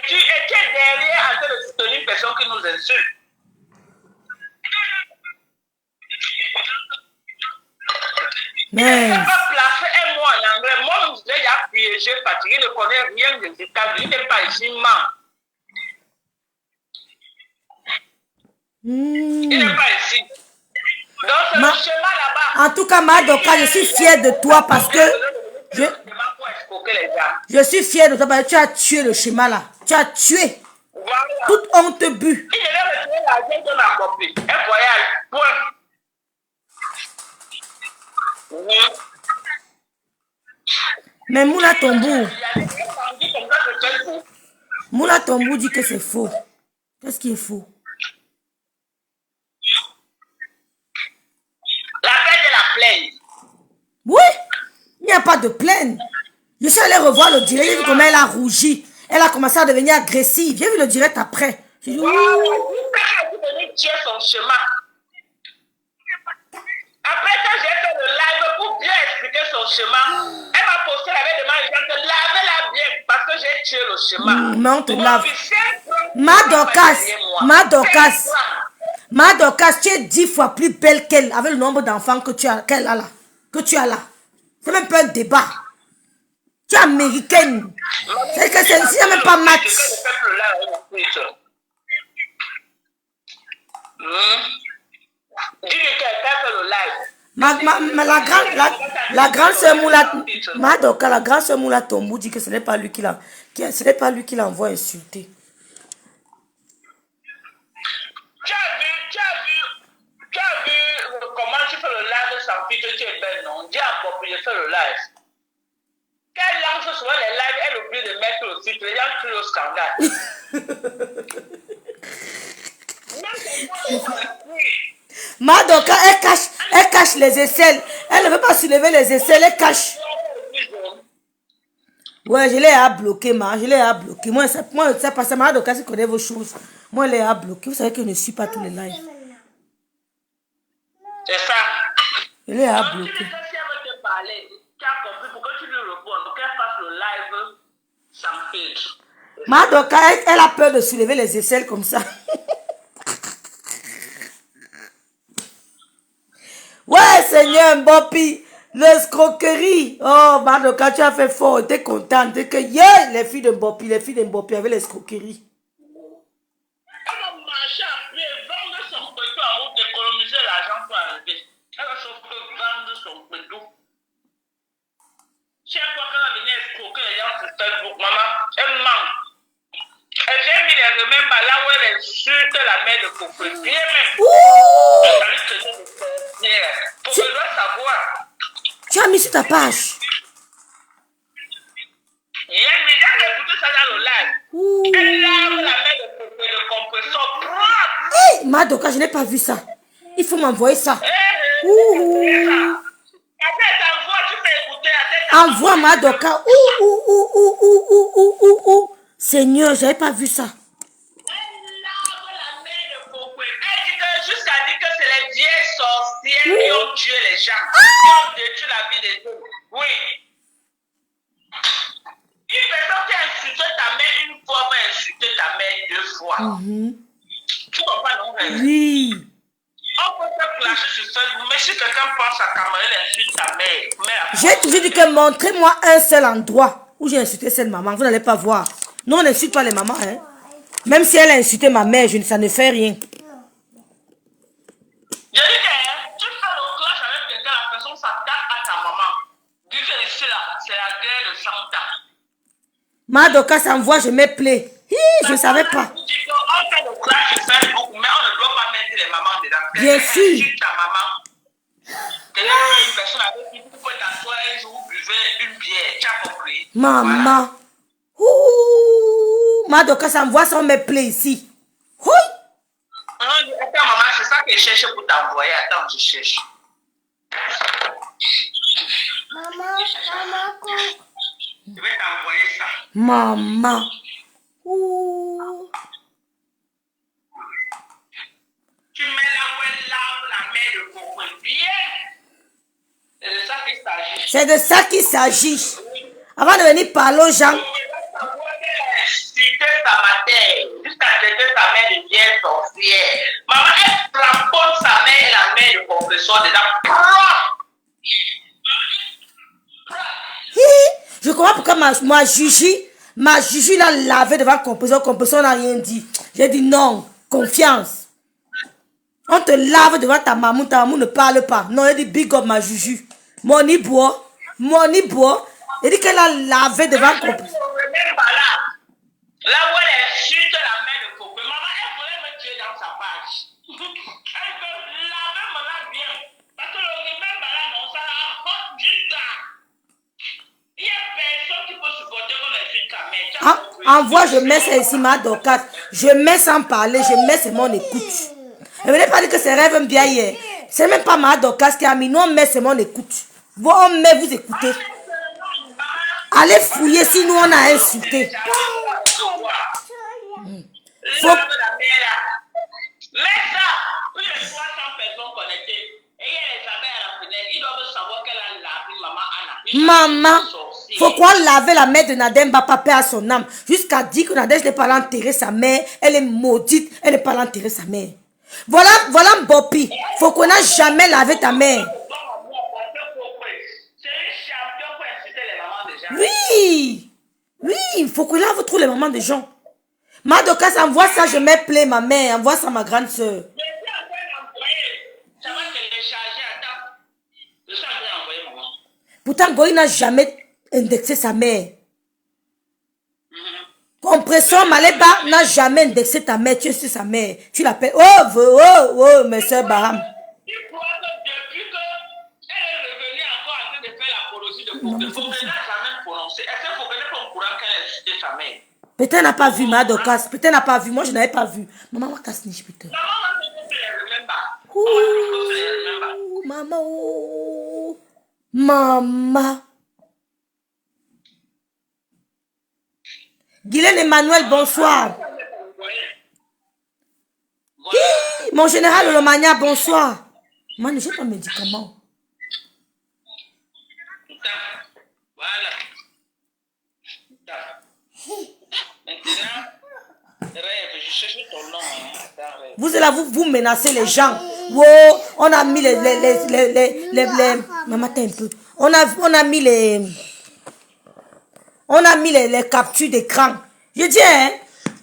tu es derrière en train de soutenir une personne qui nous insulte. Mais... Il ne peut pas placer un mot en anglais. Moi, je suis déjà piégé, fatigué, il ne connaît rien des États-Unis, il n'est pas ici, Il n'est pas ici. Donc, c'est le chemin là-bas. En tout cas, Madoka, je suis fière de toi parce que... Je suis fière de toi parce que tu as tué le schéma là. Tu as tué. Voilà. Toute honte but. Il devait retirer l'argent de ma copie. Un voyage. Point. Oui. Mais Moula Tombou. Moula Tombou dit que c'est faux. Qu'est-ce qui est faux? La paix de la plaine. Oui. Il n'y a pas de plaine. Je suis allée revoir le direct. J'ai vu comment elle a rougi. Elle a commencé à devenir agressive. J'ai vu le direct après. J'ai dit, Elle a tué son chemin. Après, quand j'ai fait le live pour bien expliquer son chemin, elle m'a posté la veille de ma gens de lavez-la bien parce que j'ai tué le chemin. Mais on te lave. Madokas, Madokas, tu es 10 fois plus belle qu'elle avec le nombre d'enfants que tu as, qu'elle a là. Que tu as là. C'est même pas un débat. Tu es américaine. C'est que c'est même pas match. Dis que quelqu'un fait le live. La grande sœur Moula, Madoka, la grande sœur Moula Tombou dit que ce n'est pas lui qui l'envoie insulter. Tu as vu comment tu fais le live sans fille que tu es belle, non? Dis à Bob, je fais le live. Qu'elle lance souvent les lives, elle oublie de mettre le titre, les gens crient au scandale. Madoka, elle cache les aisselles. Elle ne veut pas soulever les aisselles, elle cache. Ouais, je l'ai à bloquer, je l'ai à bloquer. Moi, ça passe à Madoka, si connaît vos choses. Moi, je l'ai à bloquer. Vous savez que je ne suis pas tous les lives. C'est ça. Je l'ai à bloquer. Si elle veut te parler, tu as compris pourquoi tu lui réponds, qu'elle fasse le live sans filtre. Madoka, elle a peur de soulever les aisselles comme ça. Ouais, Seigneur Mbopi, l'escroquerie. Oh, Madoka, tu as fait fort. T'es contente. T'es que, yeah, les filles de Mbopi avec l'escroquerie. Elle va marcher à pied, vendre son pétou en route, économiser l'argent pour arriver. Elle va surtout vendre son pétou. Chaque fois qu'elle va venir escroquer les gens sur Facebook, maman, elle manque. Elle vient mis les remember là où elle insulte la mère de Coco. Bien même. Pour que je dois savoir. Tu as mis sur ta page. Il y a une média qui a écouté ça dans le live. Elle lave la mère de Coco, le compresseur propre. Hey, Madoka, je n'ai pas vu ça. Il faut m'envoyer ça. Tu peux écouter. Envoie Madoka. Seigneur, je n'avais pas vu ça. Elle lave la mère de Coco. Elle dit que jusqu'à dire que c'est les vieilles sorcières qui ont tué les gens. Qui ont détruit la vie des gens. Oui. Une personne qui a insulté ta mère une fois va insulter ta mère deux fois. Tu comprends, non? Oui. On peut te clasher sur Facebook, mais si quelqu'un pense à ta mère, elle insulte ta mère. J'ai toujours dit que montrez-moi un seul endroit où j'ai insulté cette maman. Vous n'allez pas voir. Non, on n'insulte pas les mamans. Hein. Même si elle a insulté ma mère, ça ne fait rien. Je dis que tu fais le clash avec quelqu'un, la personne s'attaque à ta maman. Dis que ici là, c'est la guerre de Santa. Madoka, ça me voit, je me plais. Je ne savais pas. On fait le clash sur Facebook, mais on ne doit pas mettre les mamans dedans. Bien sûr. Si ta maman, tu as une personne avec qui vous pouvez t'asseoir un jour, vous buvez une bière, tu as compris? Maman. Voilà. Madoka, ça me voit, ça me plaît ici. Attends, maman, c'est ça que je cherche pour t'envoyer. Attends, je cherche. Maman. Je vais t'envoyer ça. Maman. Tu mets là où elle lave la mère de Coco. Bien. C'est de ça qu'il s'agit. C'est de ça qu'il s'agit. Avant de venir parler aux gens. C'était sa mère, jusqu'à traiter sa mère de vieille sorcière. Maman, elle tramponne sa mère et la mère de compresseur dedans. Je comprends pourquoi ma Juju l'a lavé devant le compresseur n'a rien dit. J'ai dit non, confiance. On te lave devant ta maman ne parle pas. Non, elle dit big up ma Juju. Money bois. Elle dit qu'elle a lavé devant le compresseur. Là où elle insulte la mère de Coco, maman, elle voulait me tuer dans sa page. Elle veut laver mon bien. Parce que le remède là, non, ça la rend juste là. Il y a personne qui peut supporter qu'on insulte ta mère. Envoie, je mets ça ici, ma Dorcas. Je mets sans parler, je mets c'est mon écoute. Je ne voulais pas dire que c'est rêve bien hier. C'est même pas ma Dorcas qui a mis, non, mais c'est mon écoute. Vous, on met, vous écoutez. Allez fouiller si nous on a insulté. Faut... Mets ça. Où il y a 300 personnes connectées. Et il y a les abeilles à la fenêtre. Ils doivent savoir qu'elle a lavé maman Anna. Maman, faut qu'on lave la mère de Nadem, papa à son âme. Jusqu'à dire que Nadège n'est pas enterrer sa mère. Elle est maudite. Elle n'est pas enterrer sa mère. Voilà Bopi. Faut qu'on n'a jamais lavé ta mère. Oui, il faut que lave trop les mamans des gens. Ma Dorcas, envoie ça, je mets play ma mère, envoie ça à ma grande soeur. Pourtant, Goï n'a jamais indexé sa mère. Compresseur Maléba n'a jamais indexé ta mère, tu es sur sa mère. Tu l'appelles, oh, mes soeurs Baham. Peut-être elle n'a pas vu ma Dorcas. Peut-être elle n'a pas vu. Moi, je n'avais pas vu. Maman, ma casse niche, putain. Maman. Guylaine Emmanuel, bonsoir. Mon général Lomania, bonsoir. Moi, je n'ai pas de médicaments. Vous êtes là, vous menacez les gens. Wow, on a mis les maman, un peu. On a mis les captures d'écran. Je dis, hein,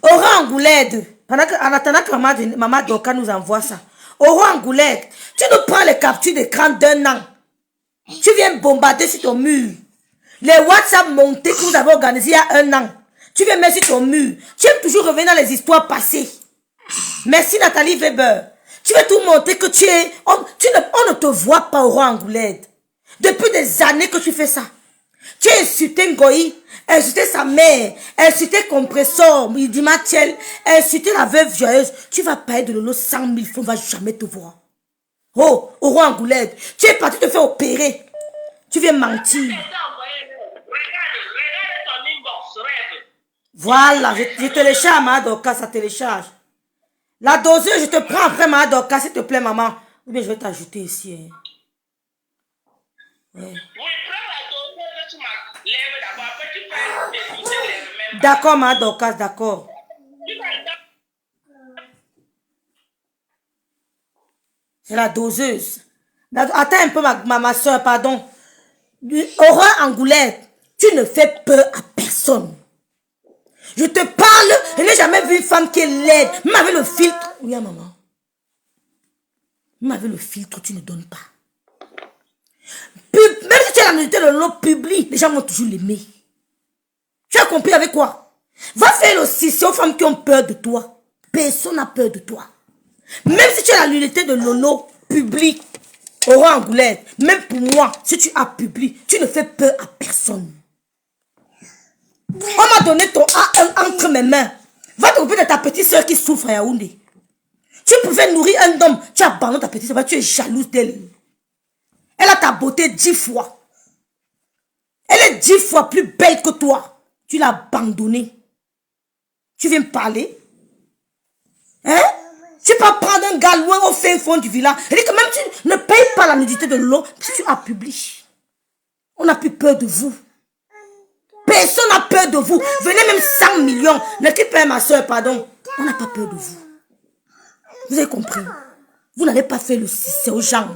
Aura Angoulède, en attendant que maman Doka nous envoie ça. Aura Angoulède, tu nous prends les captures d'écran d'un an. Tu viens bombarder sur ton mur. Les WhatsApp montés que vous avez organisés il y a un an. Tu viens mettre sur ton mur. Tu aimes toujours revenir dans les histoires passées. Merci Nathalie Weber. Tu veux tout montrer que tu es... On ne te voit pas au roi Angoulède. Depuis des années que tu fais ça. Tu as insulté Ngoï, insulté sa mère, insulté Compressor, Midi Mathiel, insulté la veuve joyeuse. Tu vas payer de l'eau 100 000 francs, on ne va jamais te voir. Oh, au roi Angoulède, tu es parti te faire opérer. Tu viens mentir. Voilà, je télécharge ma Dorcas, ça télécharge. La doseuse, je te prends après ma Dorcas, s'il te plaît, maman. Ou bien je vais t'ajouter ici. Hein. Ouais. D'accord, ma Dorcas, d'accord. C'est la doseuse. Attends un peu, ma soeur, pardon. Aura Angoulède, tu ne fais peur à personne. Je te parle, je n'ai jamais vu une femme qui est laide. Même avec le filtre. Oui, maman. Même avec le filtre, tu ne donnes pas. Même si tu as la nudité de l'eau publie, les gens vont toujours l'aimer. Tu as compris avec quoi? Va faire le sissi aux femmes qui ont peur de toi. Personne n'a peur de toi. Même si tu as la nudité de Lolo public, Aura Angoulède, même pour moi, si tu as public, tu ne fais peur à personne. On m'a donné ton A1 entre mes mains. Va t'occuper de ta petite soeur qui souffre à Yaoundé. Tu pouvais nourrir un homme, tu abandonnes ta petite soeur, tu es jalouse d'elle. Elle a ta beauté 10 fois. Elle est 10 fois plus belle que toi. Tu l'as abandonnée. Tu viens me parler? Hein? Tu peux prendre un gars loin au fin fond du village. Elle dit que même tu ne payes pas la nudité de l'eau, si tu as publié. On n'a plus peur de vous. Personne n'a peur de vous. Venez même 100 millions. Ne quitte pas ma soeur, pardon. On n'a pas peur de vous. Vous avez compris? Vous n'allez pas faire le cissé aux gens.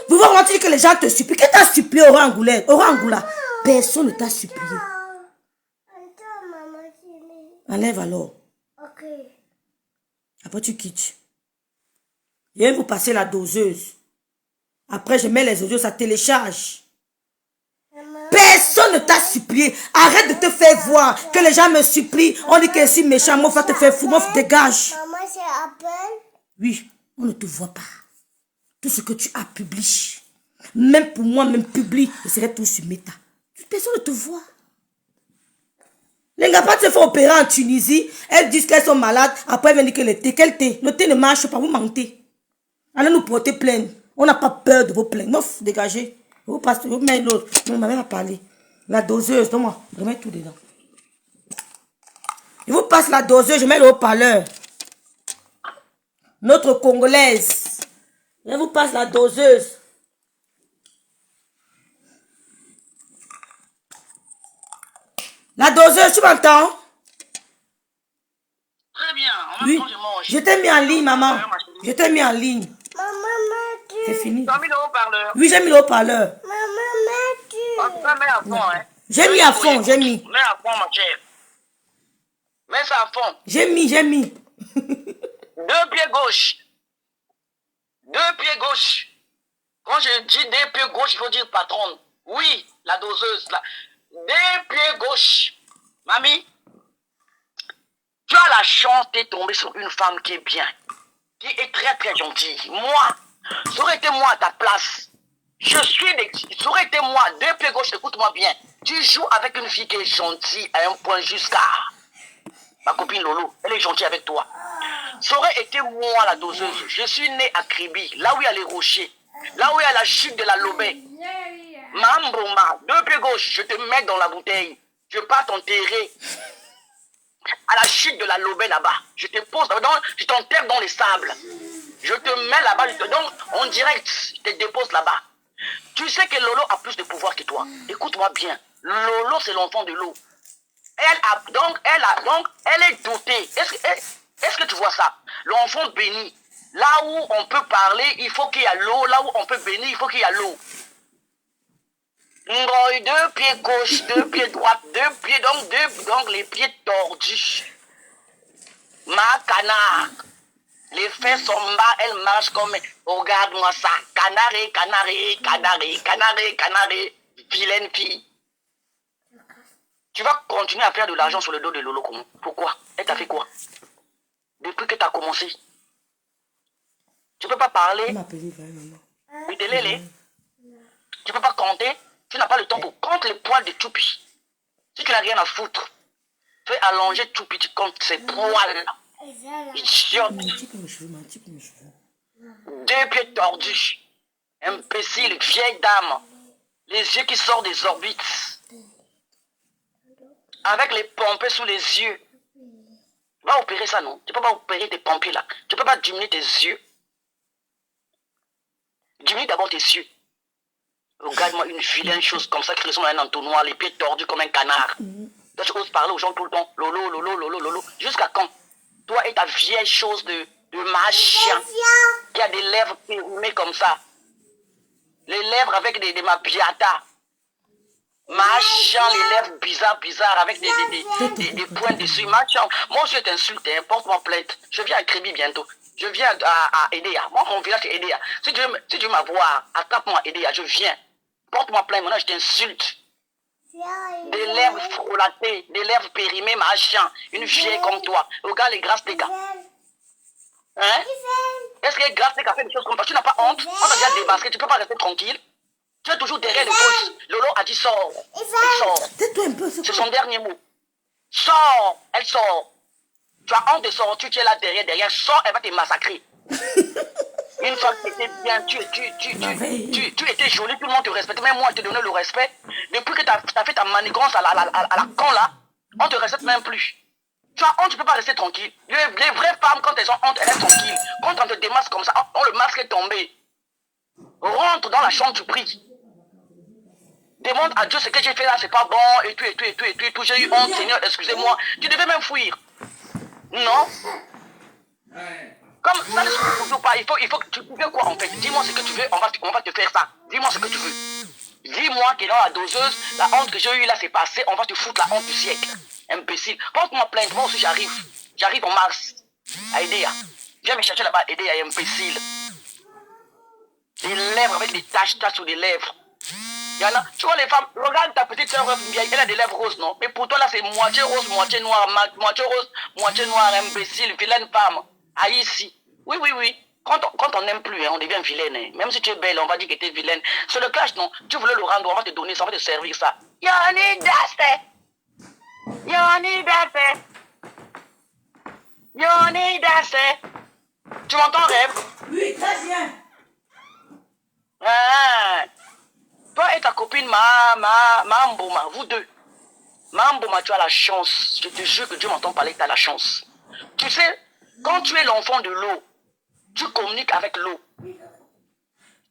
Vous vous rendez que les gens te supplient. Qui t'a supplié, Aura Angoula? Personne ne t'a supplié. Enlève alors. Ok. Après, tu quittes. Je vais vous passer la doseuse. Après, je mets les audios, ça télécharge. Personne ne t'a supplié. Arrête de te faire voir. Que les gens me supplient. On dit que je suis méchant. Moi, va te faire fou. Moi, dégage. Maman, c'est Apple. Oui, on ne te voit pas. Tout ce que tu as publié. Même pour moi, même public, je serai tout sur Meta. Personne ne te voit. Les gars, pas se font opérer en Tunisie. Elles disent qu'elles sont malades. Après, elles viennent dire que le thé. Quel thé? Le thé ne marche pas. Vous mentez. Allez nous porter plainte. On n'a pas peur de vos plaintes. Non, dégagez. Vous passez, vous mettez l'autre. Non, ma mère a parlé. La doseuse, donne-moi. Je mets tout dedans. Je vous passe la doseuse, je mets le haut-parleur. Notre Congolaise. Je vous passe la doseuse. La doseuse, tu m'entends? Très bien. En Oui. même temps, je mange. Je t'ai mis en ligne, maman. Je t'ai mis en ligne. Maman, C'est fini. Tu as mis le haut-parleur. Oui, j'ai mis le haut-parleur. En tout cas, mets à fond, hein. J'ai mis à fond, j'ai mis. Mets à fond, ma chère. Mets ça à fond. J'ai mis. 2 pieds gauche. 2 pieds gauche. Quand je dis 2 pieds gauche, il faut dire patronne. Oui, la doseuse, là. 2 pieds gauche. Mamie, tu as la chance d'être tombée sur une femme qui est bien, qui est très très gentille. Moi, ça aurait été moi à ta place. Ça aurait été moi, 2 pieds gauche, écoute-moi bien. Tu joues avec une fille qui est gentille à un point jusqu'à... Ma copine Lolo, elle est gentille avec toi. Ça aurait été moi la doseuse. Je suis né à Kribi, là où il y a les rochers, là où il y a la chute de la Lobé. Mambroma, 2 pieds gauche, je te mets dans la bouteille. Je pars t'enterrer à la chute de la Lobé là-bas. Je te pose, je t'enterre dans les sables. Je te mets là-bas, donc en direct, je te dépose là-bas. Tu sais que Lolo a plus de pouvoir que toi. Écoute-moi bien. Lolo, c'est l'enfant de l'eau. Elle est dotée. Est-ce que tu vois ça? L'enfant béni. Là où on peut parler, il faut qu'il y ait l'eau. Là où on peut bénir, il faut qu'il y ait l'eau. 2 pieds gauche, 2 pieds droite, 2 pieds, donc les pieds tordus. Ma canard. Les fesses sont bas, elles marchent comme... Regarde-moi ça. Canaré. Vilaine fille. Tu vas continuer à faire de l'argent sur le dos de Lolo comment? Pourquoi? Elle t'a fait quoi? Depuis que tu as commencé. Tu peux pas parler. Oui, Lélé. Tu peux pas compter. Tu n'as pas le temps pour compter les poils de Choupi. Si tu n'as rien à foutre, fais allonger Choupi, tu comptes ses poils. Idiote. 2 pieds tordus. Imbécile, vieille dame. Les yeux qui sortent des orbites. Avec les pompées sous les yeux. Va opérer ça, non? Tu peux pas opérer tes pompées là. Tu peux pas diminuer tes yeux. Diminue d'abord tes yeux. Regarde-moi une vilaine chose comme ça qui ressemble à un entonnoir, les pieds tordus comme un canard. Toi, tu oses parler aux gens tout le temps. Lolo. Jusqu'à quand? Toi et ta vieille chose de machin qui a des lèvres périmées comme ça. Les lèvres avec des mapiatas. Machin, les lèvres bizarres avec des points dessus. Machin. Moi, je t'insulte, porte-moi plainte. Je viens à Kribi bientôt. Je viens à Edea. Moi, mon village, c'est Edea. Si tu veux m'avoir, attrape-moi Edea, je viens. Porte-moi plainte, maintenant, je t'insulte. Des lèvres frôlatées, des lèvres périmées, machin. Une vieille comme toi. Regarde les grâces des gars. Hein? Est-ce que les grâces des gars fait des choses comme ça? Tu n'as pas honte? On t'a déjà démasqué, tu ne peux pas rester tranquille. Tu es toujours derrière le poste. Lolo a dit sors. Elle sort. C'est son dernier mot. Sors. Elle sort. Tu as honte de sortir, tu es là derrière. Sors, elle va te massacrer. Une fois que tu étais bien, tu étais jolie, tout le monde te respectait. Même moi, je te donnais le respect. Depuis que tu as fait ta manigance à la con là, on ne te respecte même plus. Tu as honte, tu ne peux pas rester tranquille. Les vraies femmes, quand elles ont honte, elles restent tranquilles. Quand on te démasque comme ça, le masque est tombé. Rentre dans la chambre, tu pries. Demande à Dieu ce que j'ai fait là, c'est pas bon, et tout. J'ai eu honte, Seigneur, excusez-moi. Tu devais même fuir. Non. Comme ça ne se trouve pas, il faut que tu veux quoi en fait. Dis-moi ce que tu veux, on va te faire ça. Dis-moi ce que tu veux. Dis-moi que dans la doseuse, la honte que j'ai eue là, c'est passé, on va te foutre la honte du siècle. Imbécile. Porte-moi plainte, moi aussi j'arrive. J'arrive en mars. À Edea. Viens me chercher là-bas, Edea, imbécile. Les lèvres avec des taches sur les lèvres. Il y en a, tu vois les femmes, regarde ta petite soeur, elle a des lèvres roses, non? Mais pour toi là, c'est moitié rose, moitié noir, moitié rose, moitié noir, imbécile, vilaine femme. Ah, ici. Oui. Quand on n'aime plus, hein, on devient vilaine. Hein. Même si tu es belle, on va dire que tu es vilaine. C'est le clash, non? Tu voulais le rendre, on va te donner ça, on va te servir ça. Yoni Dassé. Tu m'entends, Rêve? Oui, très bien. Ah. Toi et ta copine Mboma, vous deux. Mboma, tu as la chance. Je te jure que Dieu m'entend parler que tu as la chance. Tu sais, quand tu es l'enfant de l'eau, tu communiques avec l'eau.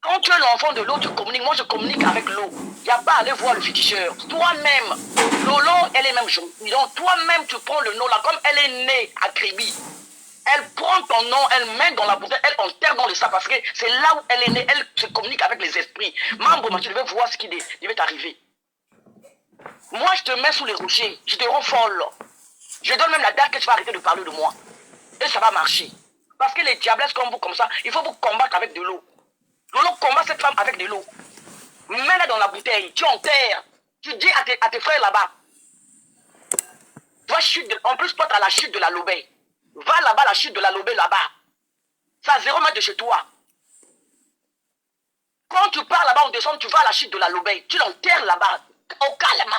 Quand tu es l'enfant de l'eau, tu communiques. Moi, je communique avec l'eau. Il n'y a pas à aller voir le féticheur. Toi-même, Lolo, elle est même gentille. Donc, toi-même, tu prends le nom là, comme elle est née à Kribi. Elle prend ton nom, elle met dans la bouteille, elle enterre dans le sac parce que c'est là où elle est née, elle se communique avec les esprits. Mambo, tu devais voir ce qui devait t'arriver. Moi, je te mets sous les rochers, je te rends folle. Je donne même la date que tu vas arrêter de parler de moi. Et ça va marcher. Parce que les diablesses comme vous, comme ça, il faut vous combattre avec de l'eau. Lolo combat cette femme avec de l'eau. Mets-la dans la bouteille, tu enterres. Tu dis à tes frères là-bas. En plus, toi, tu as la chute de la Lobé. Va là-bas, la chute de la Lobé, là-bas. C'est à 0 mètres de chez toi. Quand tu pars là-bas, on descend, tu vas à la chute de la Lobé. Tu l'enterres là-bas, au calme.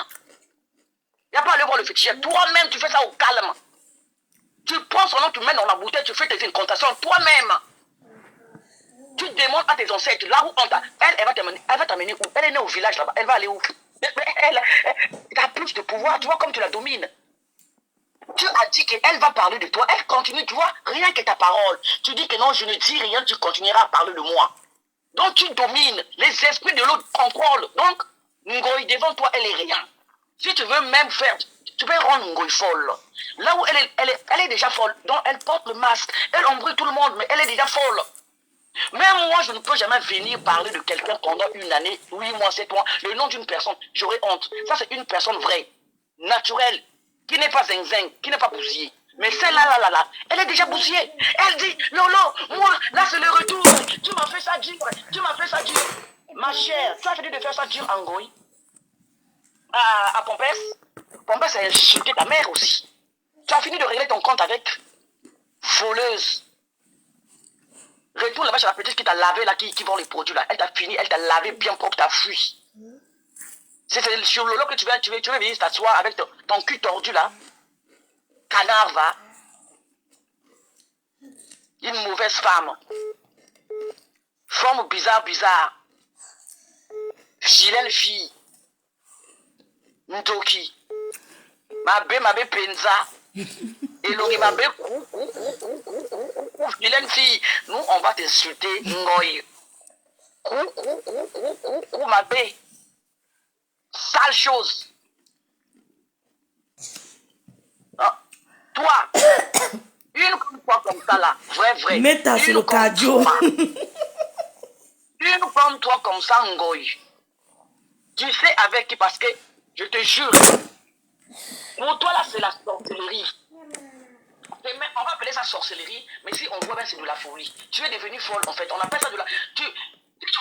Il n'y a pas à aller voir le féticheur. Toi-même, tu fais ça au calme. Tu prends son nom, tu mets dans la bouteille, tu fais tes incantations toi-même. Tu demandes à tes ancêtres, là où on t'a... Elle va t'amener où? Elle est née au village là-bas. Elle va aller où? Elle a plus de pouvoir, tu vois, comme tu la domines. Tu as dit qu'elle va parler de toi. Elle continue, tu vois, rien que ta parole. Tu dis que non, je ne dis rien, tu continueras à parler de moi. Donc tu domines. Les esprits de l'autre contrôlent. Donc, Ngoï, devant toi, elle est rien. Si tu veux même faire, tu peux rendre Ngoï folle. Là où elle est déjà folle. Donc elle porte le masque. Elle embrouille tout le monde, mais elle est déjà folle. Même moi, je ne peux jamais venir parler de quelqu'un pendant une année, 8 mois, 7 mois, le nom d'une personne, j'aurais honte. Ça, c'est une personne vraie, naturelle, qui n'est pas zinzin, qui n'est pas bousillée. Mais celle-là, elle est déjà bousillée. Elle dit, Lolo, moi, là, c'est le retour. Tu m'as fait ça dur, tu m'as fait ça dur. Ma chère, tu as fini de faire ça dur en Goï. À Pompès. Pompès a insulté ta mère aussi. Tu as fini de régler ton compte avec voleuse. Retourne là-bas chez la petite qui t'a lavé là, qui vend les produits là. Elle t'a fini, elle t'a lavé bien propre, t'as fui. C'est sur Lolo que tu veux venir t'asseoir avec ton cul tordu là. Canard va. Une mauvaise femme. Forme bizarre. Vilaine fille. Ntoki. Mabe penza. Elongi mabe vilaine fille. Nous on va t'insulter. Ngoy. Mabe. Sale chose. Ah. Toi. Une comme ça là. Vrai. Mets-ta sur le cardio. Une comme toi comme ça, Ngoy. Tu sais avec qui, parce que je te jure, pour toi là c'est la sorcellerie. On va appeler ça sorcellerie, mais si on voit bien c'est de la folie. Tu es devenu folle en fait, on appelle ça de la... Tu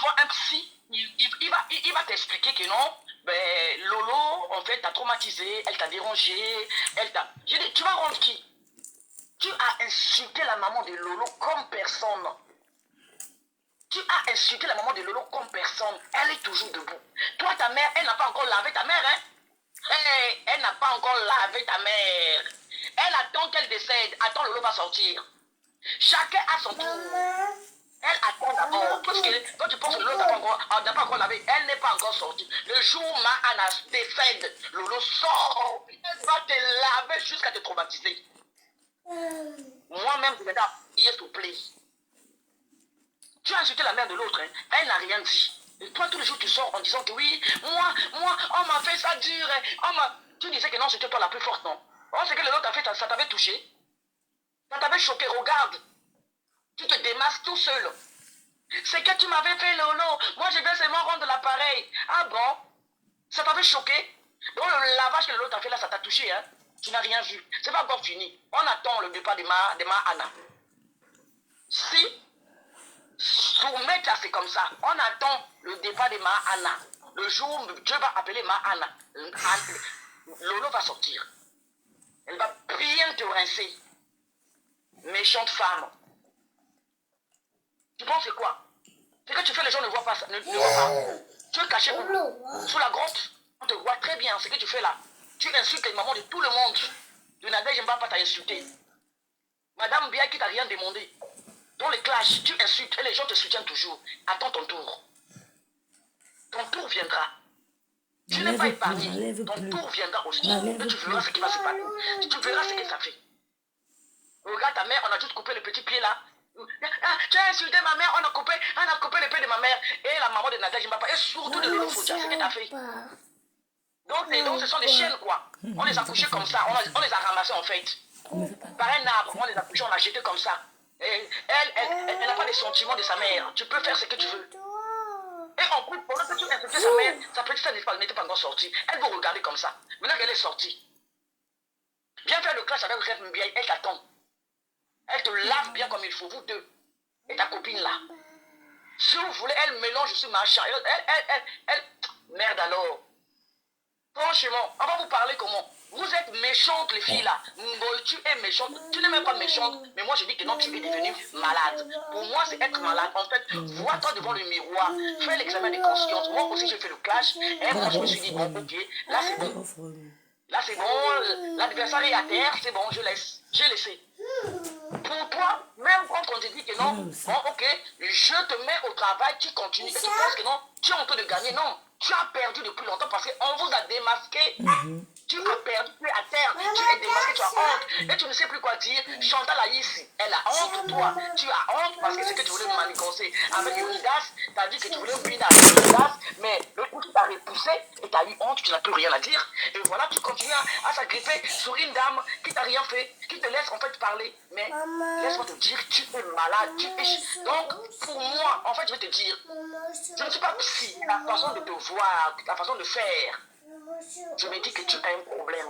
vois un psy, il va t'expliquer que non, ben Lolo en fait t'a traumatisé, elle t'a dérangé, Je dis, tu vas rendre qui? Tu as insulté la maman de Lolo comme personne. Tu as insulté la maman de Lolo comme personne. Elle est toujours debout. Toi, ta mère, elle n'a pas encore lavé ta mère, hein? Hey, elle n'a pas encore lavé ta mère. Elle attend qu'elle décède. Attends, Lolo va sortir. Chacun a son tour. Elle attend d'abord. Parce que quand tu penses que Lolo n'a pas encore lavé, elle n'est pas encore sortie. Le jour où Mahana décède, Lolo sort. Elle va te laver jusqu'à te traumatiser. Moi-même, il est souple. Tu as insulté la mère de l'autre, hein? Elle n'a rien dit. Et toi, tous les jours, tu sors en disant que oui, moi, on m'a fait ça dur. Tu disais que non, c'était toi la plus forte, non? Oh, c'est que le l'autre a fait, ça t'avait touché. Ça t'avait choqué, regarde. Tu te démasques tout seul. C'est que tu m'avais fait Lolo. Moi, je vais seulement rendre l'appareil. Ah bon? Ça t'avait choqué? Donc, le lavage que l'autre a fait là, ça t'a touché, hein? Tu n'as rien vu. C'est pas encore fini. On attend le départ de ma Anna. Si, soumettre, c'est comme ça. On attend le départ de ma Anna. Le jour où Dieu va appeler ma Anna. Lolo va sortir. Elle va bien te rincer. Méchante femme. Tu penses quoi? C'est que tu fais, les gens ne voient pas ça. Ne voient pas. Tu es caché sous la grotte. On te voit très bien ce que tu fais là. Tu insultes les mamans de tout le monde. De Nadège Mbapa t'a insulté. Madame Bia qui t'a rien demandé. Dans les clashs, tu insultes et les gens te soutiennent toujours. Attends ton tour. Ton tour viendra. Tu n'es pas épargné. Ton tour viendra aussi. Et tu verras ce qui va se passer. Tu verras ce que ça fait. Regarde ta mère, on a juste coupé le petit pied là. Ah, tu as insulté ma mère, on a coupé le pied de ma mère. Et la maman de Nadège Mbapa. Et surtout de Lolo Foudia, ce que tu as fait. Donc ce sont des chiennes quoi. On les a couchées comme ça. On les a ramassées en fait. Par un arbre, on les a couchées, on a jeté comme ça. Et elle n'a pas de sentiments de sa mère. Tu peux faire ce que tu veux. Et en plus, pendant que tu insultais sa mère, sa petite sœur n'était pas encore sortie. Elle vous regarder comme ça. Maintenant qu'elle est sortie, viens faire le clash avec Rêve Mbia, elle t'attend. Elle te lave bien comme il faut, vous deux. Et ta copine là. Si vous voulez, elle mélange sur machin. Elle, merde alors. Franchement, on va vous parler comment? Vous êtes méchantes les filles là. Tu es méchante. Tu n'es même pas méchante. Mais moi je dis que non, tu es devenue malade. Pour moi c'est être malade. En fait, vois-toi devant le miroir. Fais l'examen de conscience. Moi aussi j'ai fait le clash. Et moi je me suis dit, bon ok, là c'est bon. Là c'est bon. L'adversaire est à terre. C'est bon, je laisse. J'ai laissé. Pour toi, même quand on te dit que non, bon ok, je te mets au travail, tu continues. Et tu penses que non, tu es en train de gagner. Non. Tu as perdu depuis longtemps parce qu'on vous a démasqué. Tu as perdu, tu es à terre, tu es démasqué, tu as honte. Et tu ne sais plus quoi dire. Chantal Aïssi, elle a honte, toi. Tu as honte parce que c'est que tu voulais manigancer. Avec Unidas, tu as dit que tu voulais briller avec Unidas, mais le coup tu t'as repoussé et tu as eu honte, tu n'as plus rien à dire. Et voilà, tu continues à s'agripper sur une dame qui t'a rien fait, qui te laisse en fait parler. Mais laisse-moi te dire, tu es malade, tu es... Donc, pour moi, en fait, je vais te dire, je ne suis pas psy, la façon de te voir, la façon de faire. Je me dis que tu as un problème.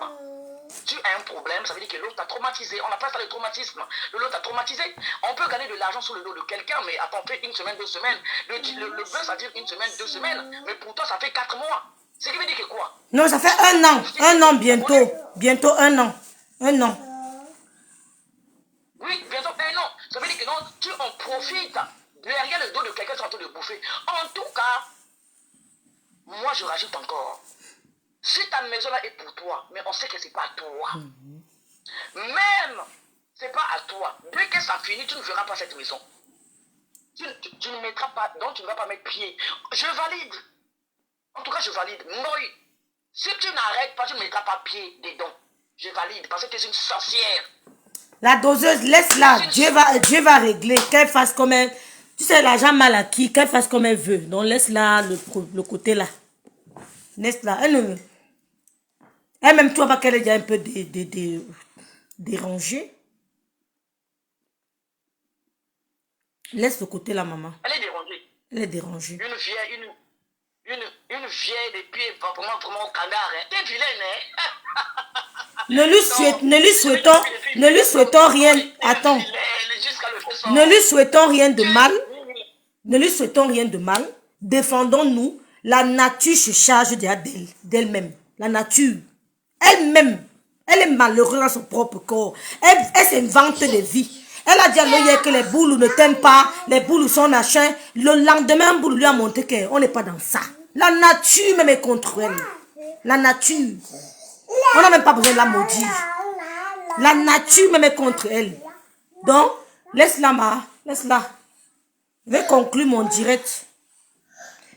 Tu as un problème, ça veut dire que l'autre t'a traumatisé. On appelle ça le traumatisme. L'autre t'a traumatisé. On peut gagner de l'argent sur le dos de quelqu'un, mais attends, fait une semaine, 2 semaines. Le buzz, ça dure une semaine, 2 semaines. Mais pour toi, ça fait 4 mois. Ce qui veut dire que quoi? Non, ça fait 1 an. 1 an bientôt. Bientôt 1 an. 1 an. Oui, bientôt 1 an. Ça veut dire que non, tu en profites. Derrière le dos de quelqu'un, tu es en train de bouffer. En tout cas, moi, je rajoute encore. Si ta maison là est pour toi, mais on sait que c'est pas à toi. Même, c'est pas à toi. Dès que ça finit, tu ne verras pas cette maison. Tu ne mettras pas, donc tu ne vas pas mettre pied. Je valide. En tout cas, je valide. Moi, si tu n'arrêtes pas, tu ne mettras pas pied dedans. Je valide parce que tu es une sorcière. La doseuse, laisse-la. Dieu va régler. Qu'elle fasse comme elle. Tu sais, l'argent mal acquis, qu'elle fasse comme elle veut. Donc, laisse-la le côté là. Laisse-la. Elle-même, tu vois pas qu'elle est déjà un peu dérangée. Laisse le côté là, maman. Elle est dérangée. Elle est dérangée. Une vieille des pieds vraiment au canard. Hein. T'es vilaine, hein? Ne lui souhaitons rien. Attends. Ne lui souhaitons rien de mal. Ne lui souhaitons rien de mal. Défendons-nous. La nature se charge d'elle-même. La nature. Elle-même. Elle est malheureuse dans son propre corps. Elle s'invente des vies. Elle a dit à l'oeil que les boules ne t'aiment pas. Les boules sont machin. Le lendemain, un boule lui a montré qu'on n'est pas dans ça. La nature même est contre elle. La nature. On n'a même pas besoin de la maudire. La nature même est contre elle. Donc, laisse-la, laisse-la. Je vais conclure mon direct.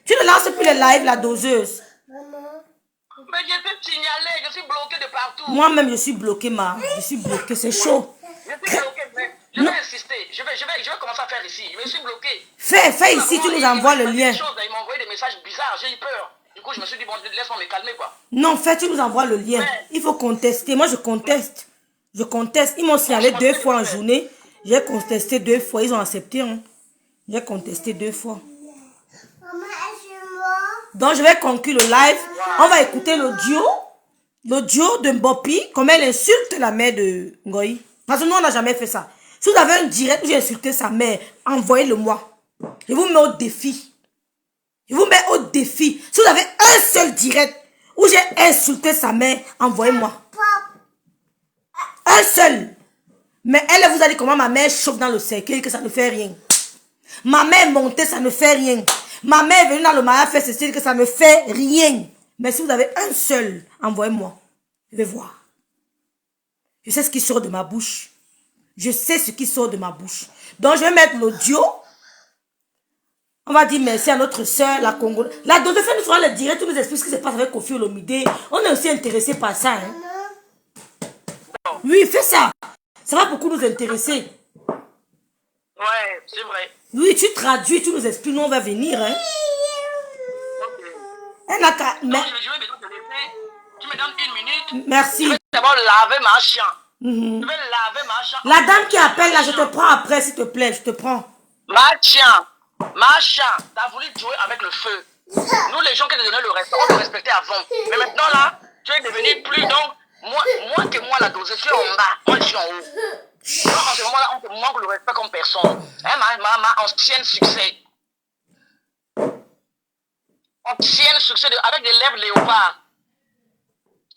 Tu ne lances plus les lives, la doseuse. Mais je t'ai signalé, je suis bloqué de partout. Moi-même, je suis bloqué, Je suis bloqué, c'est chaud. Je suis bloqué, mais je vais insister. Je vais commencer à faire ici. Je suis bloqué. Fais ici, tu nous envoies le lien. Il m'a envoyé des messages bizarres, j'ai eu peur. Du coup, je me suis dit, bon, laisse-moi me calmer, quoi. Non, en fait, tu nous envoies le lien. Il faut contester. Moi, je conteste. Je conteste. Ils m'ont signalé 2 fois en journée. J'ai contesté 2 fois. Ils ont accepté. Hein. J'ai contesté 2 fois. Maman, aide-moi. Donc, je vais conclure le live. On va écouter l'audio. L'audio de Mbopi. Comment elle insulte la mère de Ngoï. Parce que nous, on n'a jamais fait ça. Si vous avez un direct où j'ai insulté sa mère, envoyez-le-moi. Je vous mets au défi. Je vous mets au défi. Si vous avez un seul direct où j'ai insulté sa mère, envoyez-moi. Un seul. Mais elle vous a dit comment ma mère chauffe dans le cercueil, que ça ne fait rien. Ma mère est montée, ça ne fait rien. Ma mère est venue dans le mariage faire ceci, que ça ne fait rien. Mais si vous avez un seul, envoyez-moi. Je vais voir. Je sais ce qui sort de ma bouche. Je sais ce qui sort de ma bouche. Donc, je vais mettre l'audio. On va dire merci à notre soeur, la Congolaise. La dose de fait, nous ferons le direct, tout nous explique ce qui se passe avec Kofi Olomide. On est aussi intéressé par ça. Hein. Oui, fais ça. Ça va beaucoup nous intéresser. Ouais, c'est vrai. Oui, tu traduis, tu nous expliques, nous on va venir. Hein. Elle n'a qu'à... Donc, je vais te laisser. Tu me donnes 1 minute. Merci. Je vais d'abord laver ma chien. Je vais laver ma chien. La dame qui appelle là, je te prends après, s'il te plaît, je te prends. Ma chien, t'as voulu jouer avec le feu. Nous, les gens qui te donnaient le respect, on te respectait avant. Mais maintenant, là, tu es devenu plus. Donc, moi que moi, la dose, je suis en bas. Moi, je suis en haut. Donc, en ce moment-là, on te manque le respect comme personne. Hein, ma ancienne succès. Ancienne succès avec des lèvres léopard.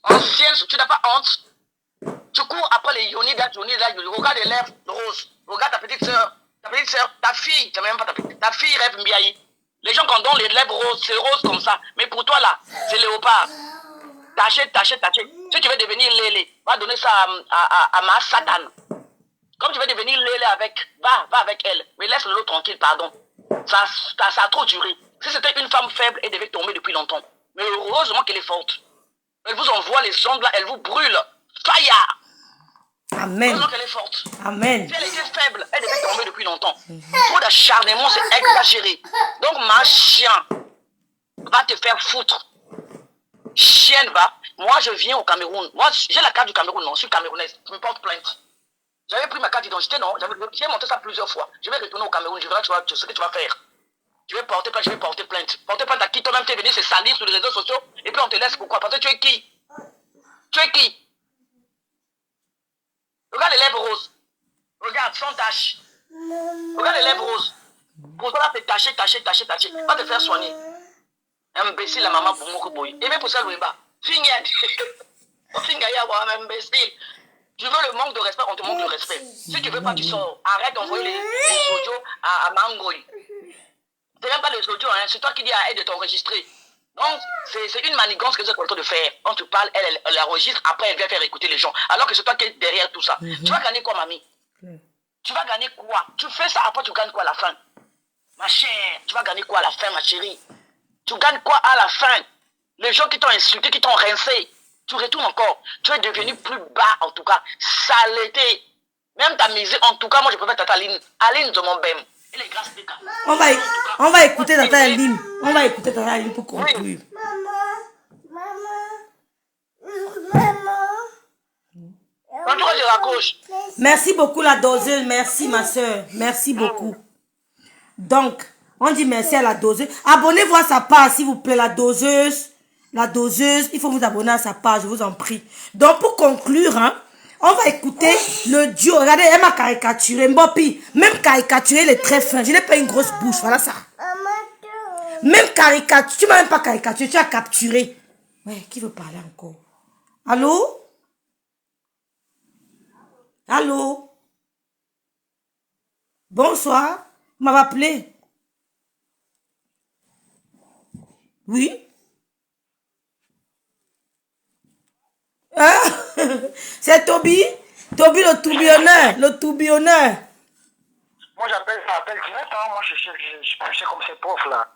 Ancienne, tu n'as pas honte. Tu cours après les Yoni, regarde les lèvres roses. Regarde ta petite soeur, ta fille, tu même pas ta fille rêve Mbiaï. Les gens qui ont les lèvres roses, c'est rose comme ça. Mais pour toi là, c'est léopard. Tâchez. Si tu veux devenir Lélé, va donner ça à ma Satan. Comme tu veux devenir Lélé avec, va avec elle. Mais laisse l'autre tranquille, pardon. Ça a trop duré. Si c'était une femme faible, elle devait tomber depuis longtemps. Mais heureusement qu'elle est forte. Elle vous envoie les ongles là, elle vous brûle. Fire! Amen. Heureusement qu'elle est forte. Amen. Si elle était faible, elle devait tomber depuis longtemps. Trop d'acharnement, c'est exagéré. Donc ma chien va te faire foutre. Chienne va. Moi, je viens au Cameroun. Moi, j'ai la carte du Cameroun, non, je suis camerounaise. Je me porte plainte. J'avais pris ma carte d'identité, non. J'ai monté ça plusieurs fois. Je vais retourner au Cameroun, je verrai ce que tu vas faire. Je vais porter plainte, Porter plainte à qui? Toi-même, tu es venu se salir sur les réseaux sociaux et puis on te laisse pourquoi? Parce que tu es qui? Regarde les lèvres roses. Regarde, sans tache. Regarde les lèvres roses. Pour toi, là, c'est taché. Va te faire soigner. Imbécile, la maman pour mon boy. Et même pour ça, Louéba. Fingad. Imbécile. Tu veux le manque de respect, on te manque de respect. Si tu veux pas, tu sors. Arrête d'envoyer les audios à Mangoy. C'est même pas les audios, hein. C'est toi qui dis à elle de t'enregistrer. Donc, c'est une manigance que vous êtes en train de faire. On te parle, elle enregistre, après elle vient faire écouter les gens. Alors que c'est toi qui es derrière tout ça. Tu vas gagner quoi, mamie? Tu vas gagner quoi? Tu fais ça, après tu gagnes quoi à la fin? Ma chère, tu vas gagner quoi à la fin, ma chérie? Tu gagnes quoi à la fin? Les gens qui t'ont insulté, qui t'ont rincé, tu retournes encore. Tu es devenu plus bas, en tout cas. Saleté. Même ta misère, en tout cas, moi je préfère Tata Aline. Aline de mon bème. Elle est grâce des cas. On va écouter Tata Aline. On va écouter Tata Aline pour conclure. En tout cas, je raccroche. Merci beaucoup la doseuse. Merci ma soeur. Merci beaucoup. Donc, on dit merci à la doseuse. Abonnez-vous à sa page, s'il vous plaît, la doseuse. La doseuse, il faut vous abonner à sa page, je vous en prie. Donc, pour conclure, hein, on va écouter le duo. Regardez, elle m'a caricaturé. Mbopi, même caricaturé, il est très fin. Je n'ai pas une grosse bouche, voilà ça. Même caricature, tu m'as même pas caricaturé, tu as capturé. Ouais, qui veut parler encore? Allô? Allô? Bonsoir. Vous m'avez appelé? Oui? Ah, c'est Toby? Toby le tourbillonneur. Le tourbillonneur. Moi j'appelle direct, hein. Moi je sais comme ces profs là.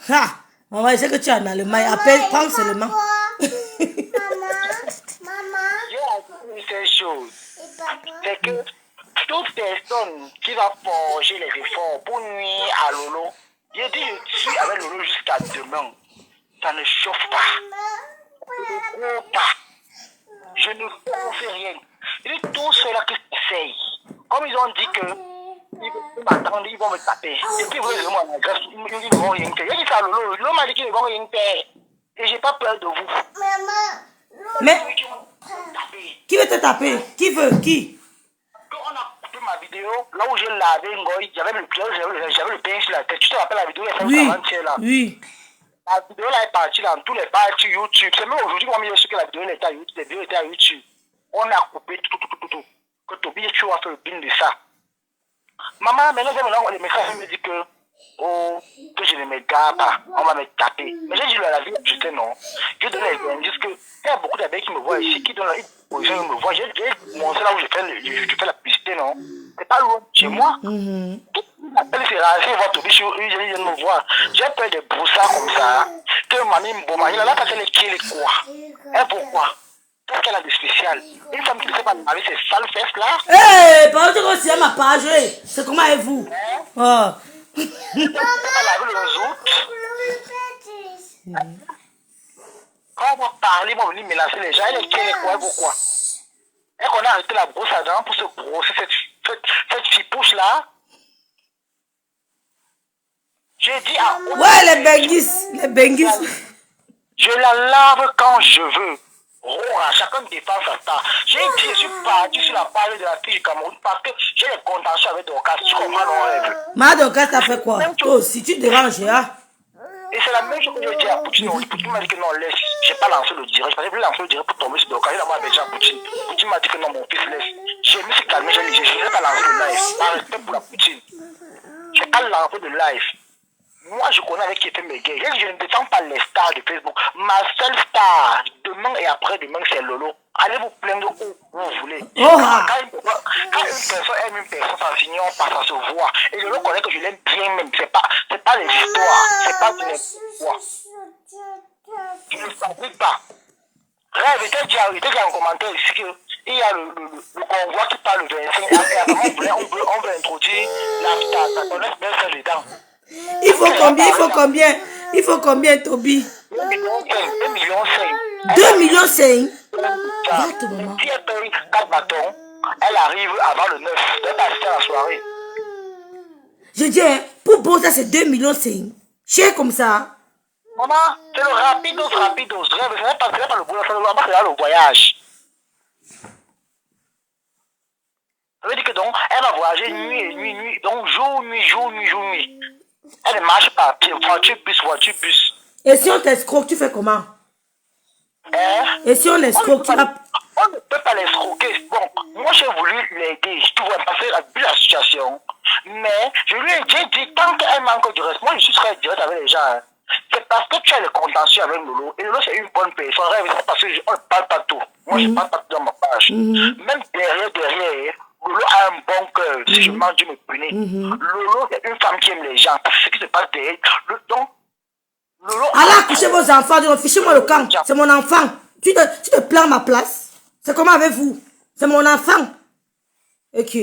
Ah, on va essayer que tu es en Allemagne. Appelle, prends seulement. Maman. J'ai une seule chose. C'est que toute personne qui va forger les efforts pour nuire à Lolo, J'ai dit, je suis avec Lolo jusqu'à demain. Ça ne chauffe pas. Je ne cours pas. Je ne fais rien. Il dit tout ceux-là qui s'essayent. Comme ils ont dit que ils vont m'attendre, ils vont me taper. Et puis ils vont me l'adresse, ils ne vont rien faire. J'ai dit ça à Lolo. Lolo m'a dit qu'ils ne vont rien faire. Et j'ai pas peur de vous. Mais qui veut te taper? Qui veut? Qui? Quand on a coupé ma vidéo, là où j'ai lavé Ngoï, j'avais le pain sur la tête. Tu te rappelles la vidéo, il y a fait Oui, avant-hier là. oui. La vidéo là est partie dans tous les pages sur YouTube. C'est même aujourd'hui qu'on m'a dit que la vidéo était à YouTube. La vidéo était à YouTube. On a coupé tout. Que Toby, tu as fait le pin de ça. Maman, maintenant, les messages me disent que, que je ne me garde pas. On va me taper. Mais j'ai dit à la vie, je sais non. Je donne les indices que il y a beaucoup d'abeilles qui me voient ici, qui donnent la position, ils me voient. J'ai montré là où je fais la publicité, non. C'est pas loin chez moi. Elle s'est rasée, voir Toby, je viens de me voir. J'ai peur de broussards comme ça. Que mamie me bombarde. Elle a passé les pieds, les quoi. Et pourquoi? Qu'est-ce qu'elle a de spécial? Une femme qui ne sait pas avec ces sales fesses là. Hé, par contre, aussi à ma page, c'est comment est vous? Oh. Elle a vu le zout. Quand on va parler, on va venir mélanger les gens. Elle est qui, elle est quoi, pourquoi? Et qu'on a arrêté la brosse à dents pour se brosser cette fipouche là. J'ai dit à... Ouais, les bengis. Je la lave quand je veux. Rora, chacun défend sa part. J'ai dit, je suis parti sur la page de la fille du Cameroun parce que j'ai les contentieux avec Dorcas. Tu comprends, non? Ma Dorcas, t'as fait quoi? Toi aussi, tu te déranges, hein? Et c'est la même chose que je dis à Poutine. Poutine m'a dit que non, laisse. J'ai pas lancé le direct. Je pensais que je voulais lancer le direct pour tomber sur Dorcas. Il a déjà à Poutine. Poutine m'a dit que non, mon fils, laisse. Je me suis calmé, je n'ai pas lancé le live. Par respect pour la Poutine. Je n'ai pas lancé de live. Moi, je connais avec qui fait mes gays. Je ne défends pas les stars de Facebook. Ma seule star, demain et après-demain, c'est Lolo. Allez vous plaindre où vous voulez. Oh. Quand une personne aime une personne, ça finit, on passe à se voir. Et Lolo connaît que je l'aime bien même. C'est pas les histoires. C'est pas du n'importe. Je ne fabrique pas. Rêve, il était déjà en commentaire ici qu'il y a le convoi qui parle le 25. Et apparemment, on veut introduire ta connaisse bien faire les dents. Il faut combien, Toby? 2 millions 5. 2 millions 5. Si elle paye 4 bâtons, elle arrive avant le 9. Elle va assister à la soirée. Je dis, pour beau, ça c'est 2 millions 5. Cher comme ça. Maman, c'est le rapidos. Ce n'est pas le boulot, c'est le voyage. Ça veut dire que donc, elle va voyager nuit et nuit. Donc, jour, nuit. Elle ne marche pas. Voiture, bus. Et si on t'escroque, tu fais comment? Et si on escroque, tu vas... On ne peut pas l'escroquer. Bon, moi j'ai voulu l'aider. Je pouvais passer à la situation. Mais je lui ai dit, tant qu'elle manque de respect, moi je suis très direct avec les gens. Hein. C'est parce que tu as le contentieux avec Lolo. Et Lolo c'est une bonne personne. C'est parce qu'on ne parle pas tout. Moi je ne parle pas tout dans ma page. Même derrière, Lolo a un bon cœur. Si je mange, Dieu me punit. Lolo c'est une femme qui aime les gens. Parce que ce qui se passe derrière. Donc, Lolo... Allez accoucher vos enfants. Fichez-moi le camp. C'est mon enfant. Tu te plains ma place. C'est comment avec vous? C'est mon enfant. Ok.